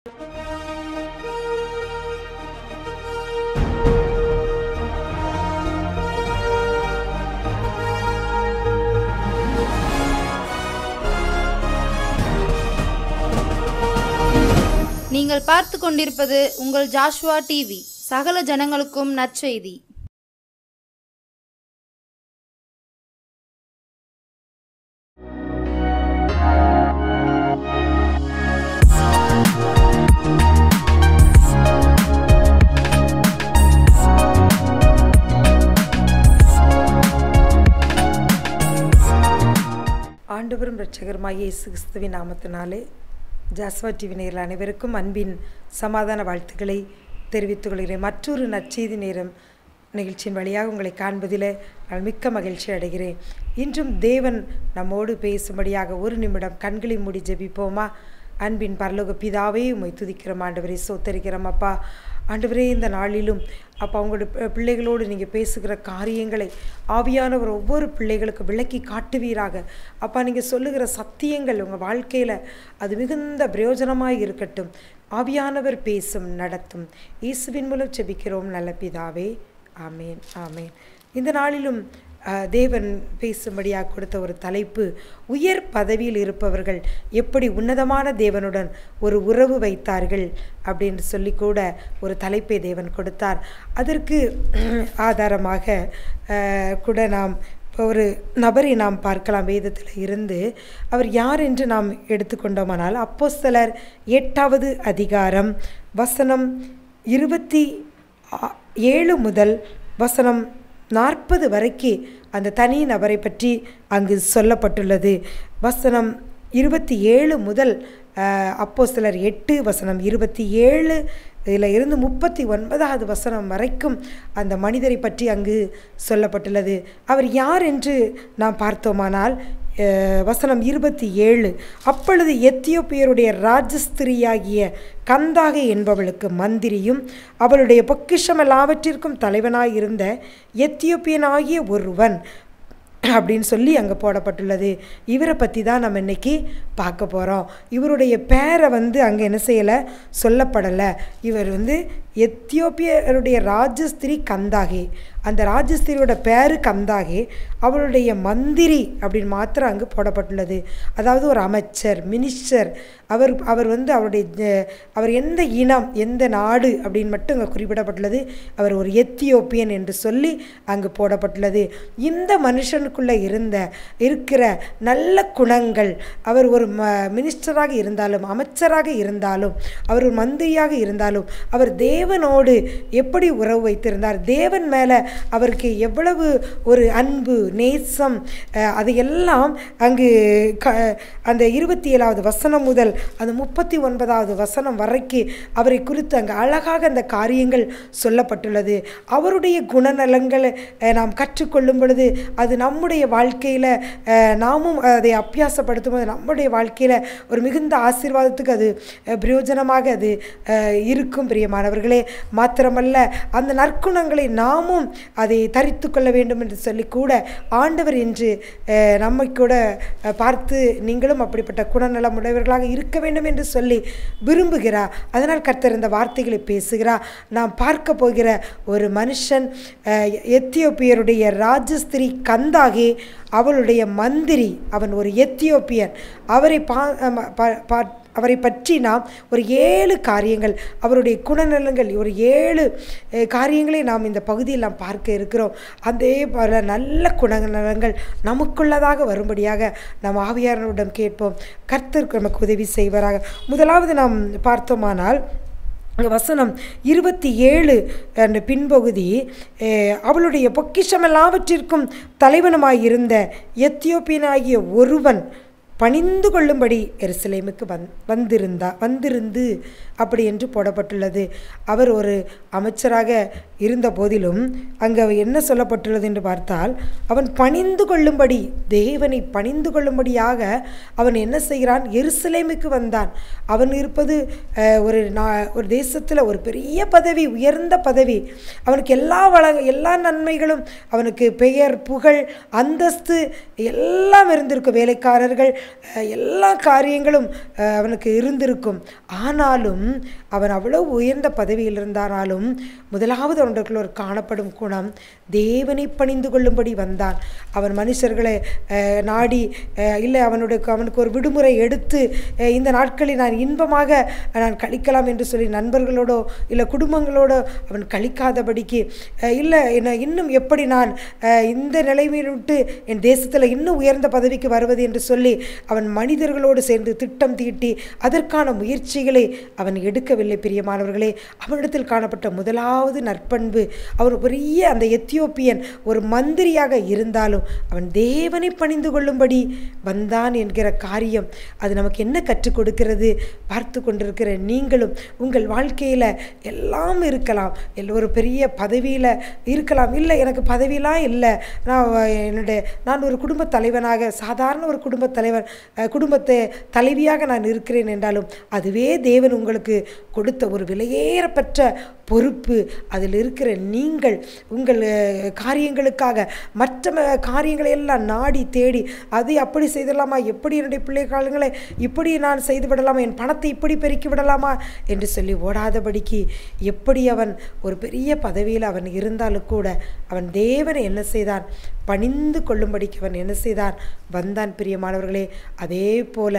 நீங்கள் பார்த்து கொண்டிருப்பது உங்கள் ஜாஷ்வா டிவி. சகல ஜனங்களுக்கும் நற்செய்தி. ஆண்டவரும் இரட்சகருமாகிய இயேசு கிறிஸ்துவின் நாமத்தினாலே ஜாஸ்வா டிவி நேயர்கள் அனைவருக்கும் அன்பின் சமாதான வாழ்த்துக்களை தெரிவித்துக் கொள்கிறேன். மற்றொரு நற்செய்தி நேரம் நிகழ்ச்சியின் வழியாக உங்களை காண்பதில் நான் மிக்க மகிழ்ச்சி அடைகிறேன். இன்றும் தேவன் நம்மோடு பேசும்படியாக ஒரு நிமிடம் கண்களை மூடி ஜெபிப்போமா? அன்பின் பரலோக பிதாவே, உம்மை துதிக்கிறோம் ஆண்டவரே, சோத்தரிக்கிறோம் அப்பா. ஆண்டவரே, இந்த நாளிலும் அப்பா உங்களோட பிள்ளைகளோடு நீங்கள் பேசுகிற காரியங்களை ஆவியானவர் ஒவ்வொரு பிள்ளைகளுக்கு விளக்கி காட்டுவீராக. அப்பா, நீங்கள் சொல்லுகிற சத்தியங்கள் உங்கள் வாழ்க்கையில் அது மிகுந்த பிரயோஜனமாக இருக்கட்டும். ஆவியானவர் பேசும், நடத்தும். இயேசுவின் மூலம் ஜெபிக்கிறோம் நல்ல பிதாவே, ஆமேன் ஆமேன். இந்த நாளிலும் தேவன் பேசும்படியாக கொடுத்த ஒரு தலைப்பு, உயர் பதவியில் இருப்பவர்கள் எப்படி உன்னதமான தேவனுடன் ஒரு உறவு வைத்தார்கள் அப்படின்னு சொல்லி கூட ஒரு தலைப்பை தேவன் கொடுத்தார். அதற்கு ஆதாரமாக கூட நாம் ஒரு நபரை நாம் பார்க்கலாம். வேதத்தில் இருந்து அவர் யார் என்று நாம் எடுத்துக்கொண்டோமானால், அப்போஸ்தலர் 8வது அதிகாரம் வசனம் 27 முதல் வசனம் 40 வரைக்கும் அந்த தனி நபரை பற்றி அங்கு சொல்லப்பட்டுள்ளது. வசனம் 27 முதல் அப்போஸ்தலர் 8 வசனம் 27 இதில் இருந்து 39வது வசனம் வரைக்கும் அந்த மனிதரை பற்றி அங்கு சொல்லப்பட்டுள்ளது. அவர் யார் என்று நாம் பார்த்தோமானால், வசனம் 27, அப்பொழுது எத்தியோப்பியருடைய ராஜஸ்திரியாகிய கந்தாகை என்பவளுக்கு மந்திரியும் அவளுடைய பொக்கிஷம் எல்லாவற்றிற்கும் தலைவனாயிருந்த எத்தியோப்பியனாகிய ஒருவன் அப்படின்னு சொல்லி அங்கே போடப்பட்டுள்ளது. இவரை பற்றி தான் நம்ம இன்றைக்கி பார்க்க போகிறோம். இவருடைய பேரை அங்கே என்ன செய்யலை, சொல்லப்படலை. இவர் எத்தியோப்பியருடைய ராஜஸ்திரி கந்தாகே. அந்த ராஜஸ்திரியோட பேரு கந்தாகே. அவளுடைய மந்திரி அப்படின்னு மாத்திரம் அங்கு போடப்பட்டுள்ளது. அதாவது ஒரு அமைச்சர், மினிஸ்டர். அவர் அவர் எந்த இனம், எந்த நாடு அப்படின்னு மட்டும் அங்கே குறிப்பிடப்பட்டுள்ளது. அவர் ஒரு எத்தியோப்பியன் என்று சொல்லி அங்கு போடப்பட்டுள்ளது. இந்த மனுஷனுக்குள்ளே இருக்கிற நல்ல குணங்கள், அவர் ஒரு மினிஸ்டராக இருந்தாலும், அமைச்சராக இருந்தாலும், அவர் ஒரு மந்திரியாக இருந்தாலும், அவர் தேவனோடு எப்படி உறவு வைத்திருந்தார், தேவன் மேலே அவருக்கு எவ்வளவு ஒரு அன்பு, நேசம், அதையெல்லாம் அங்கு அந்த 27வது வசனம் முதல் அந்த 39வது வசனம் வரைக்கும் அவரை குறித்து அங்கு அழகாக அந்த காரியங்கள் சொல்லப்பட்டுள்ளது. அவருடைய குணநலங்களை நாம் கற்றுக்கொள்ளும் பொழுது அது நம்முடைய வாழ்க்கையில் நாமும் அதை அபியாசப்படுத்தும் போது நம்முடைய வாழ்க்கையில் ஒரு மிகுந்த ஆசீர்வாதத்துக்கு அது பிரயோஜனமாக அது இருக்கும். பிரியமானவர்களே, மாத்திரமல்ல அந்த நற்குணங்களை நாமும் அதை தரித்து கொள்ள வேண்டும் என்று சொல்லி கூட ஆண்டவர் என்று நம்மை கூட பார்த்து நீங்களும் அப்படிப்பட்ட குணநலம் உடையவர்களாக இருக்க வேண்டும் என்று சொல்லி விரும்புகிறார். அதனால் கர்த்தர் இந்த வார்த்தைகளை பேசுகிறார். நாம் பார்க்க போகிற ஒரு மனுஷன் எத்தியோப்பியருடைய ராஜஸ்திரி கந்தாகே, அவளுடைய மந்திரி. அவன் ஒரு எத்தியோப்பியன். அவரை பற்றி நாம் ஒரு 7 காரியங்கள், அவருடைய குணநலங்கள், ஒரு 7 காரியங்களை நாம் இந்த பகுதியில் நாம் பார்க்க இருக்கிறோம். அதே பல நல்ல குணநலங்கள் நமக்குள்ளதாக வரும்படியாக நாம் ஆவியானவரிடம் கேட்போம். கர்த்தர் நமக்கு உதவி செய்வாராக. முதலாவது நாம் பார்த்தோமானால், வசனம் 27 என்ற பின்பகுதி, அவளுடைய பொக்கிஷம் எல்லாவற்றிற்கும் தலைவனுமாயிருந்த எத்தியோப்பியனாகிய ஒருவன் பணிந்து கொள்ளும்படி எருசலேமுக்கு வந்திருந்து அப்படி என்று போடப்பட்டுள்ளது. அவர் ஒரு அமைச்சராக இருந்த போதிலும் அங்கே என்ன சொல்லப்பட்டுள்ளது என்று பார்த்தால், அவன் பணிந்து கொள்ளும்படி, தேவனை பணிந்து கொள்ளும்படியாக அவன் என்ன செய்கிறான், எருசலேமுக்கு வந்தான். அவன் இருப்பது ஒரு தேசத்தில் ஒரு பெரிய பதவி, உயர்ந்த பதவி. அவனுக்கு எல்லா நன்மைகளும், அவனுக்கு பெயர், புகழ், அந்தஸ்து எல்லாம் இருந்திருக்கும். வேலைக்காரர்கள், எல்லா காரியங்களும் அவனுக்கு இருந்திருக்கும். ஆனாலும் அவன் அவ்வளவு உயர்ந்த பதவியில் இருந்தாலும் முதலாவது அவனுக்குள்ள ஒரு காணப்படும் குணம், தேவனை பணிந்து கொள்ளும்படி வந்தான். அவன் மனுஷர்களை நாடி இல்லை அவனுக்கு ஒரு விடுமுறை எடுத்து இந்த நாட்களில் நான் இன்பமாக நான் கழிக்கலாம் என்று சொல்லி நண்பர்களோடோ இல்லை குடும்பங்களோடோ அவன் கழிக்காதபடிக்கு, இல்லை இன்னும் எப்படி நான் இந்த நிலைமையை விட்டு என் தேசத்தில் இன்னும் உயர்ந்த பதவிக்கு வருவது என்று சொல்லி அவன் மனிதர்களோடு சேர்ந்து திட்டம் தீட்டி அதற்கான முயற்சிகளை அவன் எடுக்கவில்லை. பிரியமானவர்களே, அவனிடத்தில் காணப்பட்ட முதலாவது நற்பண்பு, அவன் பெரிய அந்த எத்தியோப்பியன் ஒரு மந்திரியாக இருந்தாலும் அவன் தேவனை பணிந்து கொள்ளும்படி வந்தான் என்கிற காரியம் அது நமக்கு என்ன கற்றுக் கொடுக்கிறது? பார்த்து கொண்டிருக்கிற நீங்களும் உங்கள் வாழ்க்கையில் எல்லாம் இருக்கலாம், ஒரு பெரிய பதவியில் இருக்கலாம். இல்லை, எனக்கு பதவியெலாம் இல்லை, நான் ஒரு குடும்ப தலைவனாக, சாதாரண ஒரு குடும்பத்தை தலைவியாக நான் இருக்கிறேன் என்றாலும் அதுவே தேவன் உங்களுக்கு கொடுத்த ஒரு விலையேறப்பட்ட பொறுப்பு. அதில் இருக்கிற நீங்கள் உங்கள் காரியங்களுக்காக மற்ற காரியங்களை எல்லாம் நாடி தேடி அதை அப்படி செய்திடலாமா, எப்படி என்னுடைய பிள்ளை காலங்களை இப்படி நான் செய்து விடலாமா, என் பணத்தை இப்படி பெருக்கி விடலாமா என்று சொல்லி ஓடாதபடிக்கு, எப்படி அவன் ஒரு பெரிய பதவியில் அவன் இருந்தாலும் கூட அவன் தேவனை என்ன செய்தான்? பணிந்து கொள்ளும்படிக்கு அவன் என்ன செய்தான்? வந்தான். பிரியமானவர்களே, அதே போல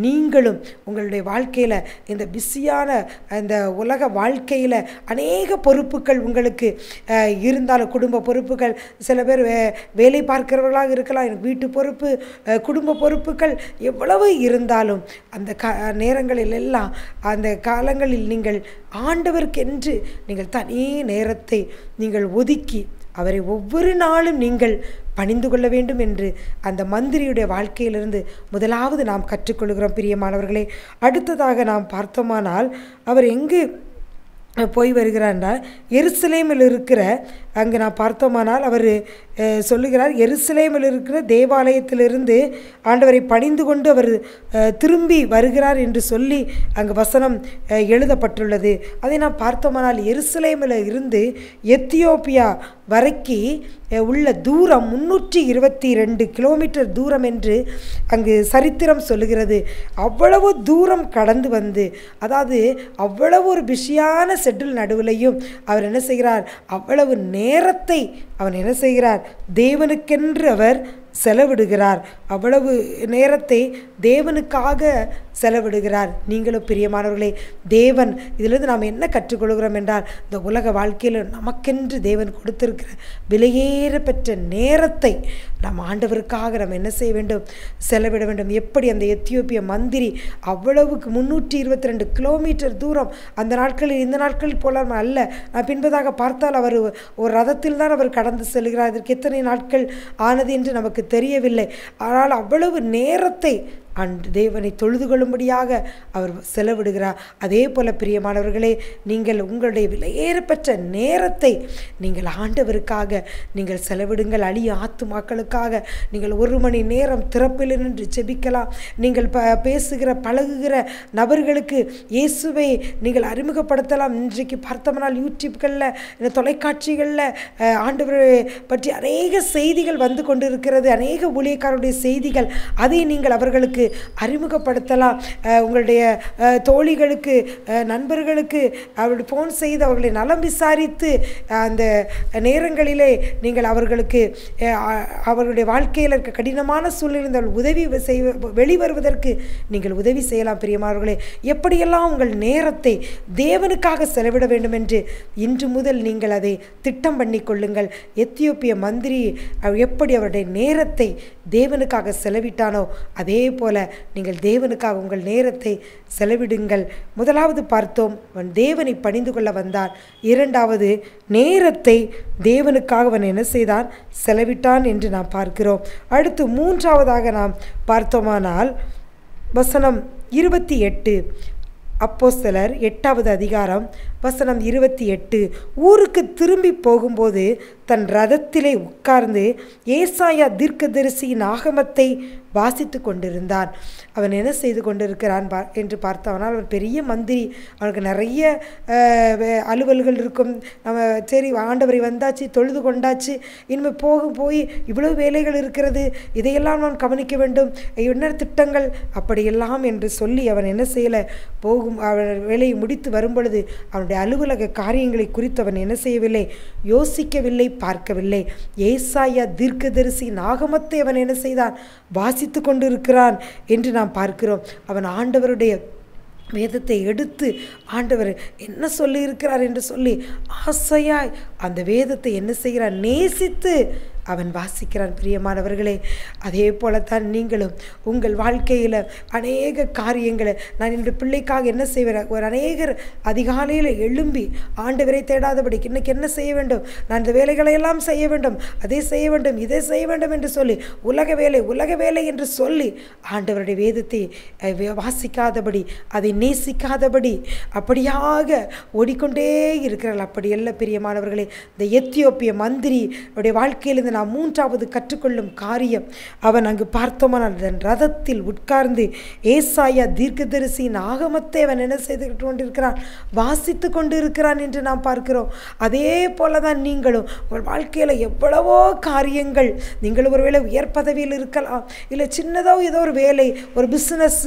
நீங்களும் உங்களுடைய வாழ்க்கையில் இந்த பிஸியான இந்த உலக வாழ்க்கையில் அநேக பொறுப்புகள் உங்களுக்கு இருந்தாலும், குடும்ப பொறுப்புகள், சில பேர் வேலை பார்க்கிறவர்களாக இருக்கலாம், எனக்கு வீட்டு பொறுப்பு, குடும்ப பொறுப்புகள் எவ்வளவு இருந்தாலும் அந்த நேரங்களில் எல்லாம், அந்த காலங்களில் நீங்கள் ஆண்டவருக்கென்று நீங்கள் தனி நேரத்தை நீங்கள் ஒதுக்கி அவரை ஒவ்வொரு நாளும் நீங்கள் பணிந்து கொள்ள வேண்டும் என்று அந்த மந்திரியுடைய வாழ்க்கையிலிருந்து முதலாவது நாம் கற்றுக்கொள்கிறோம். பிரியமானவர்களே, அடுத்ததாக நாம் பார்த்தோமானால் அவர் எங்கு போய் வருகிறார்? எருசலேமில் இருக்கிற அங்கே நான் பார்த்தோமானால் அவர் சொல்லுகிறார், எருசலேமில் இருக்கிற தேவாலயத்திலிருந்து ஆண்டவரை பணிந்து கொண்டு அவர் திரும்பி வருகிறார் என்று சொல்லி அங்கு வசனம் எழுதப்பட்டுள்ளது. அதை நாம் பார்த்தோமானால் எருசலேமில் இருந்து எத்தியோப்பியா வரைக்கு உள்ள தூரம் 322 கிலோமீட்டர் தூரம் என்று அங்கு சரித்திரம் சொல்லுகிறது. அவ்வளவு தூரம் கடந்து வந்து, அதாவது அவ்வளவு ஒரு பிஸியான ஷெட்யூல் நடுவிலையும் அவர் என்ன செய்கிறார்? அவ்வளவு நேரத்தை அவன் என்ன செய்கிறார்? தேவனுக்கென்று அவர் செலவிடுகிறார். அவ்வளவு நேரத்தை தேவனுக்காக செலவிடுகிறார். நீங்களும் பிரியமானவர்களே, தேவன் இதிலிருந்து நாம் என்ன கற்றுக்கொள்கிறோம் என்றால், இந்த உலக வாழ்க்கையில் நமக்கென்று தேவன் கொடுத்திருக்கிற விலையேற பெற்ற நேரத்தை நாம் ஆண்டவருக்காக நாம் என்ன செய்ய வேண்டும்? செலவிட வேண்டும். எப்படி அந்த எத்தியோப்பிய மந்திரி அவ்வளவுக்கு 322 கிலோமீட்டர் தூரம் அந்த நாட்களில் இந்த நாட்களில் போல அல்ல. நான் பின்பதாக பார்த்தால் அவர் ஒரு ரதத்தில் தான் அவர் கடந்து செல்கிறார். இதற்கு எத்தனை நாட்கள் ஆனது என்று நமக்கு தெரியவில்லை. ஆனால் அவ்வளவு நேரத்தை தேவனை தொழுது கொள்ளும்படியாக அவர் செலவிடுகிறார். அதே போல பிரியமானவர்களே, நீங்கள் உங்களுடைய விலையேறப்பெற்ற நேரத்தை நீங்கள் ஆண்டவருக்காக நீங்கள் செலவிடுங்கள். அழிய ஆத்துமாக்களுக்காக நீங்கள் 1 மணி நேரம் திறப்பில் நின்று ஜெபிக்கலாம். நீங்கள் பேசுகிற பழகுகிற நபர்களுக்கு இயேசுவை நீங்கள் அறிமுகப்படுத்தலாம். இன்றைக்கு பார்த்தோம்னால் யூடியூப்களில், இந்த தொலைக்காட்சிகளில் ஆண்டவரை பற்றி அநேக செய்திகள் வந்து கொண்டிருக்கிறது. அநேக ஊழியக்காரருடைய செய்திகள், அதை நீங்கள் அவர்களுக்கு அறிமுகப்படுத்தலாம். உங்களுடைய தோழிகளுக்கு, நண்பர்களுக்கு அவருடைய ஃபோன் செய்து அவர்களை நலம் விசாரித்து அந்த நேரங்களிலே நீங்கள் அவர்களுக்கு அவர்களுடைய வாழ்க்கையில் இருக்க கடினமான சூழ்நிலை உதவி வெளிவருவதற்கு நீங்கள் உதவி செய்யலாம். பிரியமானவர்களே, எப்படியெல்லாம் உங்கள் நேரத்தை தேவனுக்காக செலவிட வேண்டும் என்று இன்று முதல் நீங்கள் அதை திட்டம் பண்ணி கொள்ளுங்கள். எத்தியோப்பிய மந்திரி எப்படி அவருடைய நேரத்தை தேவனுக்காக செலவிட்டானோ அதே போல நீங்கள் தேவனுக்காக உங்கள் நேரத்தை செலவிடுங்கள். முதலாவது பார்த்தோம், அவன் தேவனை பணிந்து கொள்ள வந்தான். இரண்டாவது, நேரத்தை தேவனுக்காக அவன் என்ன செய்தான்? செலவிட்டான் என்று நாம் பார்க்கிறோம். அடுத்து மூன்றாவதாக நாம் பார்த்தோமானால் வசனம் 28, அப்போஸ்தலர் 8வது அதிகாரம் வசனம் 28, ஊருக்கு திரும்பி போகும்போது தன் ரதத்திலே உட்கார்ந்து ஏசாயா தீர்க்கதரிசியின் ஆகமத்தை வாசித்து கொண்டிருந்தான். அவன் என்ன செய்து கொண்டிருக்கிறான் என்று பார்த்தவனால் அவன் பெரிய மந்திரி, அவனுக்கு நிறைய அலுவல்கள் இருக்கும். நம்ம சரி ஆண்டவரை வந்தாச்சு, தொழுது கொண்டாச்சு, இனிமேல் போய் இவ்வளவு வேலைகள் இருக்கிறது, இதையெல்லாம் நான் கவனிக்க வேண்டும், என்ன திட்டங்கள் அப்படியெல்லாம் என்று சொல்லி அவன் என்ன செய்யலை, அவன் வேலையை முடித்து வரும் பொழுது அவனுடைய அலுவலக காரியங்களை குறித்து அவன் என்ன செய்யவில்லை, யோசிக்கவில்லை, பார்க்கவில்லை. ஏசாயா தீர்க்கதரிசி ஆகமத்தை அவன் என்ன செய்தான், வாசித்து கொண்டிருக்கிறான் என்று நாம் பார்க்கிறோம். அவன் ஆண்டவருடைய வேதத்தை எடுத்து ஆண்டவர் என்ன சொல்லி இருக்கிறார் என்று சொல்லி ஆசையாய் அந்த வேதத்தை என்ன செய்கிறான், நேசித்து அவன் வாசிக்கிறான். பிரியமானவர்களே, அதே போலத்தான் நீங்களும் உங்கள் வாழ்க்கையில் அநேக காரியங்களை, நான் என்னுடைய பிள்ளைக்காக என்ன செய்வேன், ஒரு அநேகர் அதிகாலையில் எழும்பி ஆண்டவரை தேடாதபடிக்கு இன்றைக்கி என்ன செய்ய வேண்டும், நான் இந்த வேலைகளையெல்லாம் செய்ய வேண்டும், அதை செய்ய வேண்டும், இதை செய்ய வேண்டும் என்று சொல்லி உலக வேலை என்று சொல்லி ஆண்டவருடைய வேதத்தை வாசிக்காதபடி, அதை நேசிக்காதபடி அப்படியாக ஓடிக்கொண்டே இருக்கிறார்கள். அப்படி அல்ல பிரியமானவர்களே. இந்த எத்தியோப்பிய மந்திரி உடைய வாழ்க்கையில் நாம் மூன்றாவது கற்றுக்கொள்ளும் காரியம், அவன் அங்கு பார்த்தோமானால் ரதத்தில் உட்கார்ந்து ஏசாயா தீர்க்கதரிசியின் ஆகமத்தை அவன் என்ன செய்து கொண்டிருக்கிறான், வாசித்து கொண்டு இருக்கிறான் என்று நாம் பார்க்கிறோம். அதே போல தான் நீங்களும் உங்கள் வாழ்க்கையில் எவ்வளவோ காரியங்கள், நீங்கள் ஒருவேளை உயர் பதவியில் இருக்கலாம், இல்லை சின்னதோ ஏதோ ஒரு வேலை, ஒரு பிஸ்னஸ்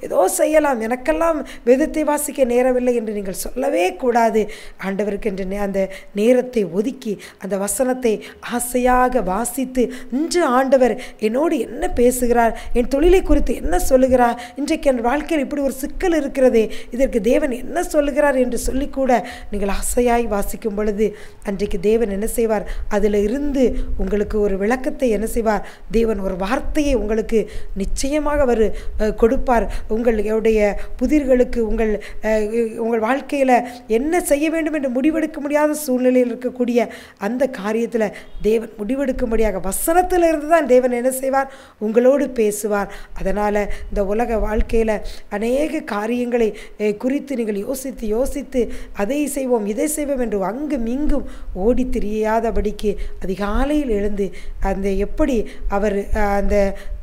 ஏதோ செய்யலாம், எனக்கெல்லாம் வேதத்தை வாசிக்க நேரமில்லை என்று நீங்கள் சொல்லவே கூடாது. ஆண்டவருக்கு என்று அந்த நேரத்தை ஒதுக்கி அந்த வசனத்தை ஆசையாக வாசித்து, இன்று ஆண்டவர் என்னோடு என்ன பேசுகிறார், என் தொழிலை குறித்து என்ன சொல்லுகிறார், இன்றைக்கு என் வாழ்க்கையில் இப்படி ஒரு சிக்கல் இருக்கிறதே, இதற்கு தேவன் என்ன சொல்லுகிறார் என்று சொல்லிக்கூட நீங்கள் ஆசையாய் வாசிக்கும் பொழுது அன்றைக்கு தேவன் என்ன செய்வார், அதில் இருந்து உங்களுக்கு ஒரு விளக்கத்தை என்ன செய்வார், தேவன் ஒரு வார்த்தையை உங்களுக்கு நிச்சயமாக அவர் கொடுப்பார். உங்களுடைய புதிர்களுக்கு உங்கள் வாழ்க்கையில் என்ன செய்ய வேண்டும் என்று முடிவெடுக்க முடியாத சூழ்நிலையில் இருக்கக்கூடிய அந்த காரியத்தில் தேவன் முடிவெடுக்கும்படியாக வசனத்தில் இருந்து தான் தேவன் என்ன செய்வார், உங்களோடு பேசுவார். அதனால் இந்த உலக வாழ்க்கையில் அநேக காரியங்களை குறித்து நீங்கள் யோசித்து அதை செய்வோம் இதை செய்வோம் என்று அங்கும் இங்கும் ஓடி திரியாதபடிக்கு அதிகாலையில் எழுந்து அந்த எப்படி அவர் அந்த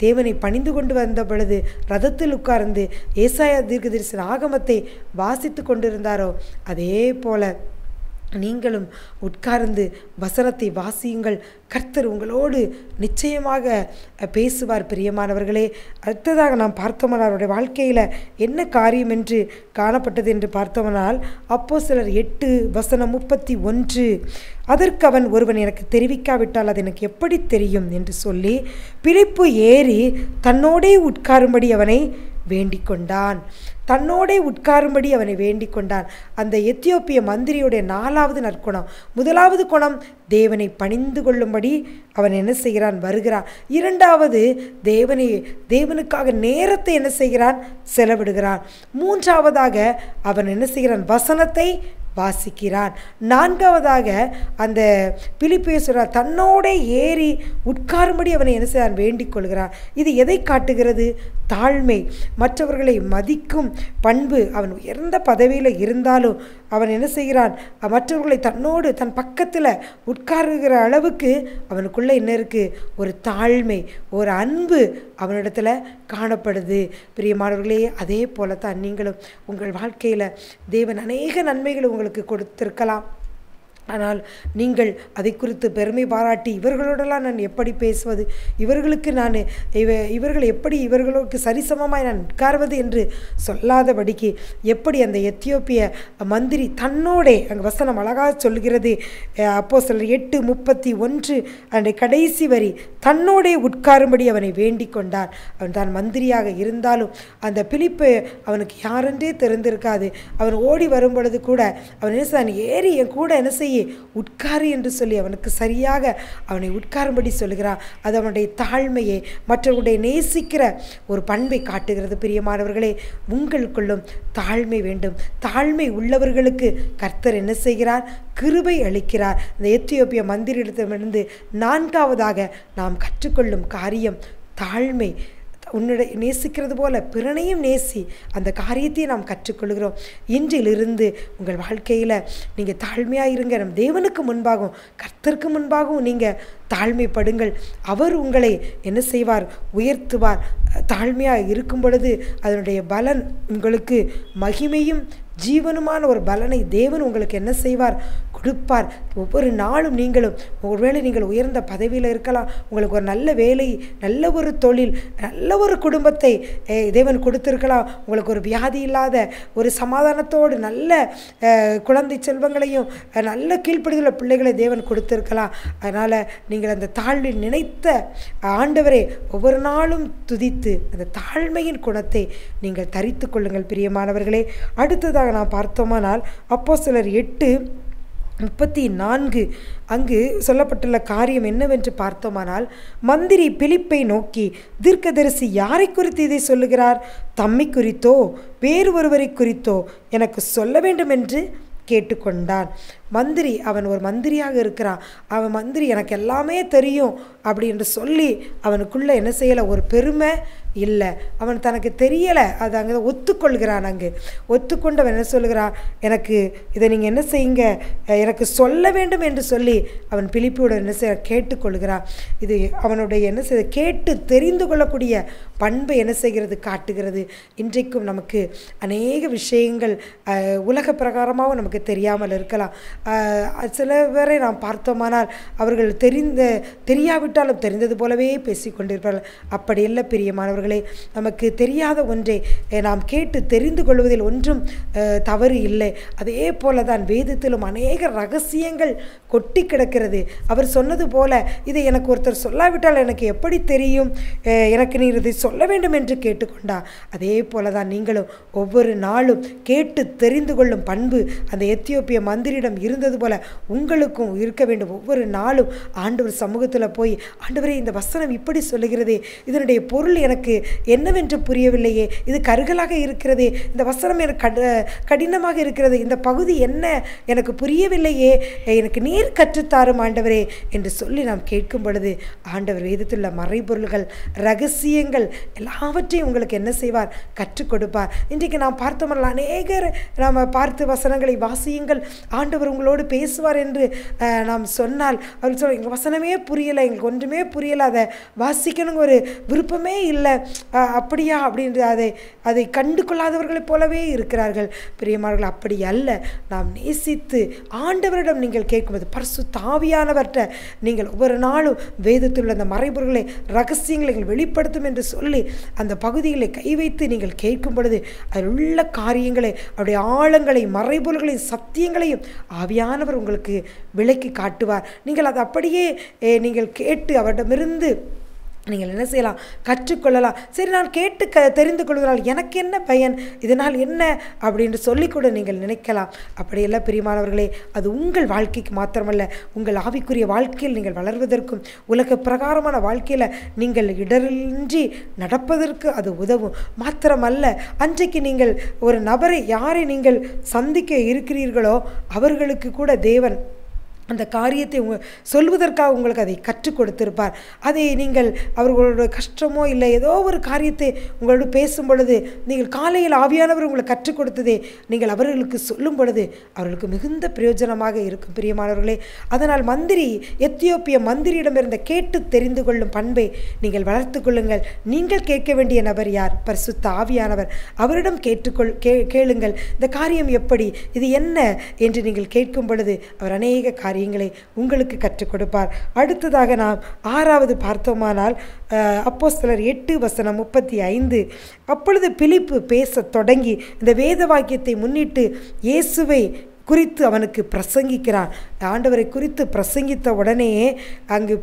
தேவனை பணிந்து கொண்டு வந்த பொழுது ரதத்தில் உட்கார்ந்து ஏசாயா தீர்க்கதரிசியின் ஆகமத்தை வாசித்து கொண்டிருந்தாரோ அதே போல நீங்களும் உட்கார்ந்து வசனத்தை வாசியுங்கள். கர்த்தர் உங்களோடு நிச்சயமாக பேசுவார். பிரியமானவர்களே, அடுத்ததாக நாம் பார்த்தோம்னால் அவருடைய வாழ்க்கையில் என்ன காரியம் என்று காணப்பட்டது என்று பார்த்தோம்னால் அப்போஸ்தலர் 8:31, அதற்கு அவன், ஒருவன் எனக்கு தெரிவிக்காவிட்டால் அது எனக்கு எப்படி தெரியும் என்று சொல்லி பிலிப்பு ஏறி தன்னோடே உட்காரும்படி அவனை வேண்டிக் கொண்டான். அவனை வேண்டிக் கொண்டான். அந்த எத்தியோப்பிய மந்திரியுடைய 4வது நற்குணம், முதலாவது குணம் தேவனை பணிந்து கொள்ளும்படி அவன் என்ன செய்கிறான், வருகிறான். 2வது தேவனுக்காக நேரத்தை என்ன செய்கிறான், செலவிடுகிறான். 3வதாக அவன் என்ன செய்கிறான், வசனத்தை வாசிக்கிறான். 4வதாக அந்த பிலிப்பேசுரார் தன்னோட ஏறி உட்காரும்படி அவனை என்ன செய்கிறான், வேண்டிக் கொள்கிறான். இது எதை காட்டுகிறது, தாழ்மை, மற்றவர்களை மதிக்கும் பண்பு. அவன் உயர்ந்த பதவியில் இருந்தாலும் அவன் என்ன செய்கிறான், மற்றவர்களை தன்னோடு தன் பக்கத்தில் உட்காருகிற அளவுக்கு அவனுக்குள்ளே என்ன இருக்குது, ஒரு தாழ்மை, ஒரு அன்பு அவனிடத்தில் காணப்படுது. பிரியமானவர்களே, அதே போல தான் நீங்களும் உங்கள் வாழ்க்கையில் தேவன் அநேக நன்மைகளை உங்களுக்கு கொடுத்திருக்கலாம். ஆனால் நீங்கள் அதை குறித்து பெருமை பாராட்டி இவர்களோடெல்லாம் நான் எப்படி பேசுவது, இவர்களுக்கு நான் இவர்கள் எப்படி இவர்களுக்கு சரிசமமாய் நான் உட்கார்வது என்று சொல்லாதபடிக்கு எப்படி அந்த எத்தியோப்பிய மந்திரி தன்னோடே, அங்கே வசனம் அழகாக சொல்கிறது, அப்போஸ்தலர் 8:31 அந்த கடைசி வரி, தன்னோடே உட்காரும்படி அவனை வேண்டிக் கொண்டான். அவன் தான் மந்திரியாக இருந்தாலும் அந்த பிலிப்பு அவனுக்கு யாரென்றே தெரிந்திருக்காது. அவன் ஓடி வரும் பொழுது கூட அவன் என்ன செய்தான், ஏறி என் கூட என்ன செய்ய உட்காரு என்று சொல்லி அவனுக்கு சரியாக அவனை உட்காரும்படி சொல்கிறான். அது அவனுடைய தாழ்மையை, மற்றவருடைய நேசிக்கிற ஒரு பண்பை காட்டுகிறது. பிரியமானவர்களே, உங்களுக்குள்ளும் தாழ்மை வேண்டும். தாழ்மை உள்ளவர்களுக்கு கர்த்தர் என்ன செய்கிறார், கிருபை அளிக்கிறார். இந்த எத்தியோப்பிய மந்திரிடத்திலிருந்து 4வதாக நாம் கற்றுக்கொள்ளும் காரியம் தாழ்மை. உன்னுடைய நேசிக்கிறது போல பிறனையும் நேசி, அந்த காரியத்தையும் நாம் கற்றுக்கொள்கிறோம். இன்றிலிருந்து உங்கள் வாழ்க்கையில் நீங்கள் தாழ்மையாக இருங்க. நம் தேவனுக்கு முன்பாகவும் கர்த்தருக்கு முன்பாகவும் நீங்கள் தாழ்மைப்படுங்கள். அவர் உங்களை என்ன செய்வார்? உயர்த்துவார். தாழ்மையாக இருக்கும் பொழுது அதனுடைய பலன் உங்களுக்கு மகிமையும் ஜீவனுமான ஒரு பலனை தேவன் உங்களுக்கு என்ன செய்வார்? கொடுப்பார். ஒவ்வொரு நாளும் நீங்களும் ஒருவேளை நீங்கள் உயர்ந்த பதவியில் இருக்கலாம், உங்களுக்கு ஒரு நல்ல வேலை, நல்ல ஒரு தொழில், நல்ல ஒரு குடும்பத்தை தேவன் கொடுத்திருக்கலாம், உங்களுக்கு ஒரு வியாதி இல்லாத ஒரு சமாதானத்தோடு நல்ல குழந்தை செல்வங்களையும் நல்ல கீழ்ப்படியுள்ள பிள்ளைகளை தேவன் கொடுத்திருக்கலாம். அதனால் நீங்கள் அந்த தாழ்வில் நினைத்த ஆண்டவரை ஒவ்வொரு நாளும் துதித்து அந்த தாழ்மையின் குணத்தை நீங்கள் தரித்து கொள்ளுங்கள் பிரியமானவர்களே. அடுத்ததாக நாம் பார்த்தோமானால் அப்போஸ்தலர் 8:34 அங்கு சொல்லப்பட்டுள்ள காரியம் என்னவென்று பார்த்தோமானால், மந்திரி பிலிப்பை நோக்கி, தீர்க்கதரிசி யாரை குறித்து இதை சொல்லுகிறார்? தம்மை குறித்தோ வேறு ஒருவரை குறித்தோ எனக்கு சொல்ல வேண்டும் என்று கேட்டுக்கொண்டான். மந்திரி, அவன் ஒரு மந்திரியாக இருக்கிறான். அவன் மந்திரி, எனக்கு எல்லாமே தெரியும் அப்படி என்று சொல்லி அவனுக்குள்ளே என்ன செய்யலை? ஒரு பெருமை இல்லை. அவன் தனக்கு தெரியலை, அது அங்கே ஒத்துக்கொள்கிறான். அங்கு ஒத்துக்கொண்டவன் என்ன சொல்லுகிறான்? எனக்கு இதை நீங்கள் என்ன செய்யுங்க, எனக்கு சொல்ல வேண்டும் என்று சொல்லி அவன் பிலிப்பியோட என்ன செய்ய கேட்டுக்கொள்கிறான். இது அவனுடைய என்ன செய்ய கேட்டு தெரிந்து கொள்ளக்கூடிய பண்பை என்ன செய்கிறது? காட்டுகிறது. இன்றைக்கும் நமக்கு அநேக விஷயங்கள் உலக பிரகாரமாகவும் நமக்கு தெரியாமல் இருக்கலாம். சில பேரை நாம் பார்த்தோமானால் அவர்கள் தெரியாவிட்டாலும் தெரிந்தது போலவே பேசிக்கொண்டிருப்பார்கள். அப்படி இல்லை பிரியமானவர்களே. நமக்கு தெரியாத ஒன்றை நாம் கேட்டு தெரிந்து கொள்வதில் ஒன்றும் தவறு இல்லை. அதே போல தான் வேதத்திலும் அநேக ரகசியங்கள் கொட்டி கிடக்கிறது. அவர் சொன்னது போல, இதை எனக்கு ஒருத்தர் சொல்லாவிட்டால் எனக்கு எப்படி தெரியும்? எனக்கு நீர் இதை சொல்ல வேண்டும் என்று கேட்டுக்கொண்டா. அதே போல தான் நீங்களும் ஒவ்வொரு நாளும் கேட்டு தெரிந்து கொள்ளும் பண்பு அந்த எத்தியோப்பிய மந்திரியிடம் இருந்தது போல உங்களுக்கும் இருக்க வேண்டும். ஒவ்வொரு நாளும் ஆண்டவர் சமூகத்தில் போய், ஆண்டவரே இந்த வசனம் இப்படி சொல்லுகிறதே, இதனுடைய பொருள் எனக்கு என்னவென்று புரியவில்லையே, இது கருகலாக இருக்கிறதே, இந்த வசனம் எனக்கு கடினமாக இருக்கிறது, இந்த பகுதி என்ன எனக்கு புரியவில்லையே, எனக்கு நீர் கற்றுத்தாரும் ஆண்டவரே என்று சொல்லி நாம் கேட்கும் பொழுது ஆண்டவர் வேதத்தில் மறைபொருள்கள் ரகசியங்கள் எல்லாவற்றையும் உங்களுக்கு என்ன செய்வார்? கற்றுக் கொடுப்பார். இன்றைக்கு நாம் பார்த்தோம்னா அநேகர் நாம் பார்த்து வசனங்களை வாசியுங்கள், ஆண்டவர் உங்களோடு பேசுவார் என்று நாம் சொன்னால் அவர் சொல்ல, எங்கள் வசனமே புரியலை, எங்களுக்கு ஒன்றுமே புரியலை, அதை வாசிக்கணுங்க ஒரு விருப்பமே இல்லை, அப்படியா அப்படின்ற அதை கண்டு கொள்ளாதவர்களைப் போலவே இருக்கிறார்கள். பிரியமானவர்கள், அப்படி அல்ல. நாம் நேசித்து ஆண்டவரிடம் நீங்கள் கேட்கும்போது பரிசுத்த ஆவியானவர்கிட்ட நீங்கள் ஒவ்வொரு நாளும் வேதத்தில் உள்ள அந்த மறைபொருள்களை ரகசியங்களை வெளிப்படுத்தும் என்று சொல்லி அந்த பகுதிகளை கை வைத்து நீங்கள் கேட்கும் பொழுது அதில் உள்ள காரியங்களை, அவருடைய ஆழங்களை, மறைபொருள்களையும் சத்தியங்களையும் ஆவியானவர் உங்களுக்கு விளக்கி காட்டுவார். நீங்கள் அதை அப்படியே நீங்கள் கேட்டு அவரிடமிருந்து நீங்கள் என்ன செய்யலாம்? கற்றுக்கொள்ளலாம். சரி, நான் கேட்டு தெரிந்து கொள்வதால் எனக்கு என்ன பயன், இதனால் என்ன அப்படின்னு சொல்லிக்கூட நீங்கள் நினைக்கலாம். அப்படியெல்லாம் பிரியமானவர்களே, அது உங்கள் வாழ்க்கைக்கு மாத்திரமல்ல, உங்கள் ஆவிக்குரிய வாழ்க்கையில் நீங்கள் வளர்வதற்கும் உலக பிரகாரமான வாழ்க்கையில் நீங்கள் இடரின்றி நடப்பதற்கு அது உதவும். மாத்திரமல்ல, அன்றைக்கு நீங்கள் ஒரு நபரை யாரை நீங்கள் சந்திக்க இருக்கிறீர்களோ அவர்களுக்கு கூட தேவன் அந்த காரியத்தை சொல்வதற்காக உங்களுக்கு அதை கற்றுக் கொடுத்திருப்பார். அதை நீங்கள் அவர்களோட கஷ்டமோ இல்லை ஏதோ ஒரு காரியத்தை உங்களோடு பேசும் பொழுது நீங்கள் காலையில் ஆவியானவர் உங்களை கற்றுக் கொடுத்ததே நீங்கள் அவர்களுக்கு சொல்லும் பொழுது அவர்களுக்கு மிகுந்த பிரயோஜனமாக இருக்கும். பிரியமானவர்களே, அதனால் மந்திரி எத்தியோப்பிய மந்திரியிடமிருந்த கேட்டு தெரிந்து கொள்ளும் பண்பை நீங்கள் வளர்த்து கொள்ளுங்கள். நீங்கள் கேட்க வேண்டிய நபர் யார்? பரிசுத்த ஆவியானவர். அவரிடம் கேளுங்கள், இந்த காரியம் எப்படி, இது என்ன என்று நீங்கள் கேட்கும் பொழுது அவர் அநேக காரியங்களை உங்களுக்கு கற்றுக் கொடுப்பார். அடுத்ததாக நாம் 6வது பார்த்தோமானால் அப்போஸ்தலர் 8:35 அப்பொழுது பிலிப்பு பேசத் தொடங்கி இந்த வேத வாக்கியத்தை முன்னிட்டு இயேசுவை குறித்து அவனுக்கு பிரசங்கிக்கிறான். ஆண்டவரை குறித்து பிரசங்கித்த உடனே அங்கு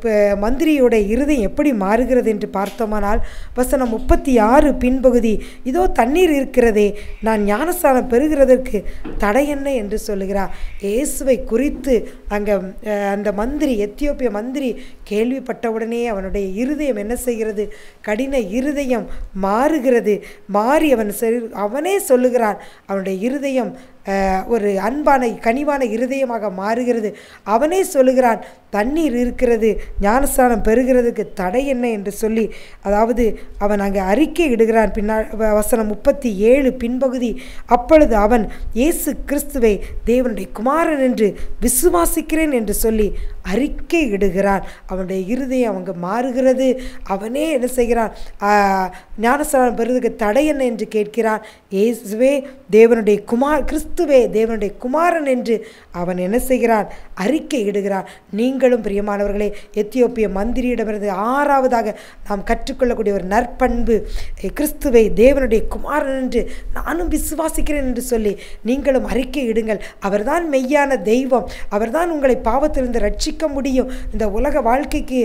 மந்திரியோட இருதயம் எப்படி மாறுகிறது என்று பார்த்தோமானால் வசனம் 36 பின்பகுதி, இதோ தண்ணீர் இருக்கிறதே, நான் ஞானஸ்நானம் பெறுகிறதற்கு தடை என்ன என்று சொல்லுகிறார். இயேசுவை குறித்து அங்கே அந்த மந்திரி, எத்தியோப்பிய மந்திரி கேள்விப்பட்டவுடனே அவனுடைய இருதயம் என்ன செய்கிறது? கடின இருதயம் மாறுகிறது. மாறி அவனே சொல்லுகிறான், அவனுடைய இருதயம் ஒரு அன்பான கனிவான இருதயமாக மாறுகிறது. அவனே சொல்லுகிறான், தண்ணீர் இருக்கிறது, ஞானஸ்நானம் பெறுகிறதுக்கு தடை என்ன என்று சொல்லி. அதாவது அவன் அங்கே அறிக்கை இடுகிறான். வசனம் 37 பின்பகுதி, அப்பொழுது அவன் இயேசு கிறிஸ்துவை தேவனுடைய குமாரன் என்று விசுவாசிக்கிறேன் என்று சொல்லி அறிக்கை இடுகிறான். அவனுடைய இருதயம் அவங்க மாறுகிறது. அவனே என்ன செய்கிறான், ஞானஸ்நானம் பெறுவதற்கு தடை என்ன என்று கேட்கிறான். இயேசுவே தேவனுடைய கிறிஸ்துவே தேவனுடைய குமாரன் என்று அவன் என்ன செய்கிறான், அறிக்கை இடுகிறான். நீங்களும் பிரியமானவர்களே, எத்தியோப்பிய மந்திரியிடமிருந்து 6வதாக நாம் கற்றுக்கொள்ளக்கூடிய ஒரு நற்பண்பு, கிறிஸ்துவை தேவனுடைய குமாரன் என்று நானும் விசுவாசிக்கிறேன் என்று சொல்லி நீங்களும் அறிக்கை இடுங்கள். அவர்தான் மெய்யான தெய்வம். அவர்தான் உங்களை பாவத்திலிருந்து ரட்சிக்க முடியும். இந்த உலக வாழ்க்கைக்கு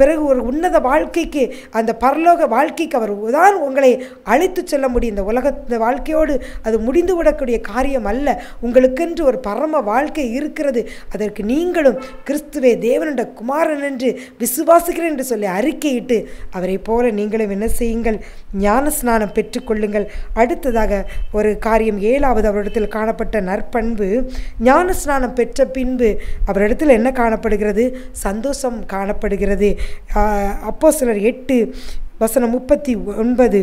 பிறகு ஒரு உன்னத வாழ்க்கைக்கு, அந்த பரலோக வாழ்க்கைக்கு அவர் தான் உங்களை அழைத்து செல்ல முடியும். இந்த உலக வாழ்க்கையோடு அது முடிந்து விடக்கூடிய காரியம் அல்ல. உங்களுக்கென்று ஒரு பரம வாழ்க்கை இருக்கிறது. அதற்கு நீங்களும் கிறிஸ்துவே தேவனுடைய குமாரன் என்று விசுவாசிக்கிறேன் என்று சொல்லி அறிக்கையிட்டு அவரை போல நீங்களும் என்ன செய்யுங்கள், ஞானஸ்நானம் பெற்றுக்கொள்ளுங்கள். அடுத்ததாக ஒரு காரியம், 7வது அவரிடத்தில் காணப்பட்ட நற்பண்பு, ஞானஸ்நானம் பெற்ற பின்பு அவரிடத்தில் என்ன காணப்படுகிறது, சந்தோஷம் காணப்படுகிறது. அப்போஸ்தலர் 8 வசனம் 39,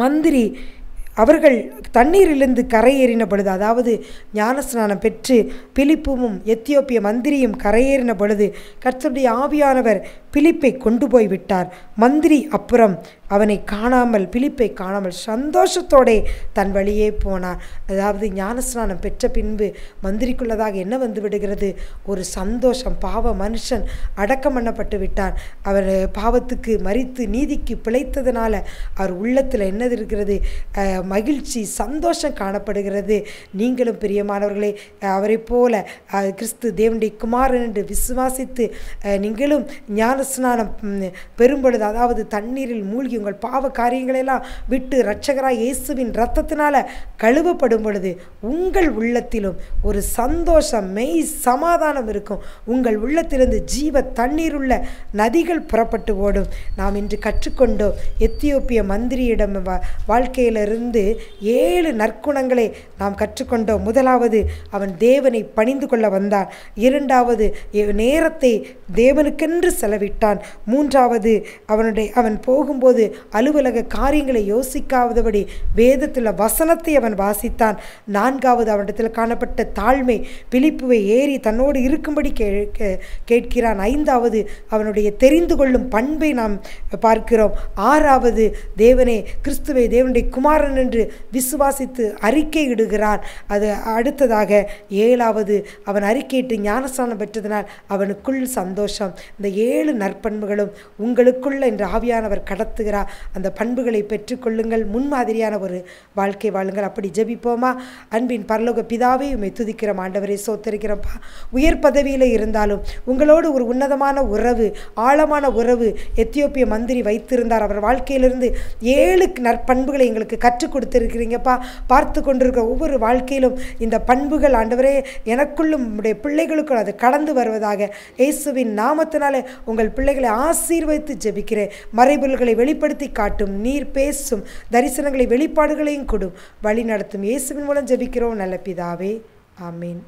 மந்திரி அவர்கள் தண்ணீரிலிருந்து கரையேறின பொழுது, அதாவது ஞானஸ்நானம் பெற்று பிலிப்புவும் எத்தியோப்பிய மந்திரியும் கரையேறின பொழுது கர்த்தருடைய ஆவியானவர் பிலிப்பை கொண்டு போய் விட்டார். மந்திரி அப்புறம் அவனை காணாமல், பிலிப்பை காணாமல் சந்தோஷத்தோடே தன் வழியே போனார். அதாவது ஞானஸ்நானம் பெற்ற பின்பு மந்திரிக்குள்ளதாக என்ன வந்து விடுகிறது, ஒரு சந்தோஷம். பாவ மனுஷன் அடக்கம் பண்ணப்பட்டு விட்டார். அவர் பாவத்துக்கு மரித்து நீதிக்கு பிழைத்ததுனால அவர் உள்ளத்தில் என்னது இருக்கிறது, மகிழ்ச்சி, சந்தோஷம் காணப்படுகிறது. நீங்களும் பிரியமானவர்களே, அவரை போல கிறிஸ்து தேவனுடைய குமாரன் என்று விசுவாசித்து நீங்களும் ஞானஸ்நானம் பெறும்பொழுது, அதாவது தண்ணீரில் மூழ்கி உங்கள் பாவ காரியங்களெல்லாம் விட்டு இரட்சகராய் இயேசுவின் இரத்தத்தினால கழுவப்படும் பொழுது உங்கள் உள்ளத்திலும் ஒரு சந்தோஷம், மெய் சமாதானம் இருக்கும். உங்கள் உள்ளத்திலிருந்து ஜீவ தண்ணீர் உள்ள நதிகள் புறப்பட்டு ஓடும். நாம் இன்று கற்றுக்கொண்டோம், எத்தியோப்பிய மந்திரியிடம் வாழ்க்கையிலிருந்து 7 நற்குணங்களை நாம் கற்றுக்கொண்டோம். முதலாவது, அவன் தேவனை பணிந்து கொள்ள வந்தான். 2வது, நேரத்தை தேவனுக்கென்று செலவிட்டான். 3வது, அவன் போகும்போது அலுவலக காரியங்களை யோசிக்காதபடி வேதத்தில் வசனத்தை அவன் வாசித்தான். 4வது, அவனிடத்தில் காணப்பட்ட தாழ்மை, பிலிப்புவை ஏறி தன்னோடு இருக்கும்படி கேட்கிறான். 5வது, அவனுடைய தெரிந்து கொள்ளும் பண்பை நாம் பார்க்கிறோம். 6வது, தேவனே கிறிஸ்துவை தேவனுடைய குமாரன் என்று விசுவாசித்து அறிக்கை இடுகிறான். அது அடுத்ததாக 7வது, அவன் அறிக்கையிட்டு ஞானஸ்நானம் பெற்றதனால் அவனுக்குள் சந்தோஷம். இந்த 7 நற்பண்புகளும் உங்களுக்குள்ள என்று ஆவியானவர் கடத்துகிறார். அந்த பண்புகளை பெற்றுக்கொள்ளுங்கள். முன்மாதிரியான ஒரு வாழ்க்கை வாழுங்கள். அப்படி ஜெபிப்போமா? அன்பின் பரலோக பிதாவே, உம்மை துதிக்கிறோம் ஆண்டவரே, சோத்தரிக்கிறோம்ப்பா. உயர் பதவியில் இருந்தாலும் உங்களோடு ஒரு உன்னதமான உறவு, ஆழமான உறவு எத்தியோப்பிய மந்திரி வைத்திருந்தார். அவர் வாழ்க்கையிலிருந்து 7 நற்பண்புகளை எங்களுக்கு கற்றுக் கொடுத்திருக்கிறீங்கப்பா. பார்த்து கொண்டிருக்கிற ஒவ்வொரு வாழ்க்கையிலும் இந்த பண்புகள் ஆண்டவரே எனக்குள்ளும் உடைய பிள்ளைகளுக்கும் அது கடந்து வருவதாக இயேசுவின் நாமத்தினாலே உங்கள் பிள்ளைகளை ஆசீர்வதித்து ஜெபிக்கிறேன். மறைபொருள்களை வெளிப்படுத்தி காட்டும், நீர் பேசும் தரிசனங்களை வெளிப்பாடுகளையும் கொடும், வழி நடத்தும். இயேசுவின் மூலம் ஜெபிக்கிறோம் நல்ல பிதாவே, ஆமீன்.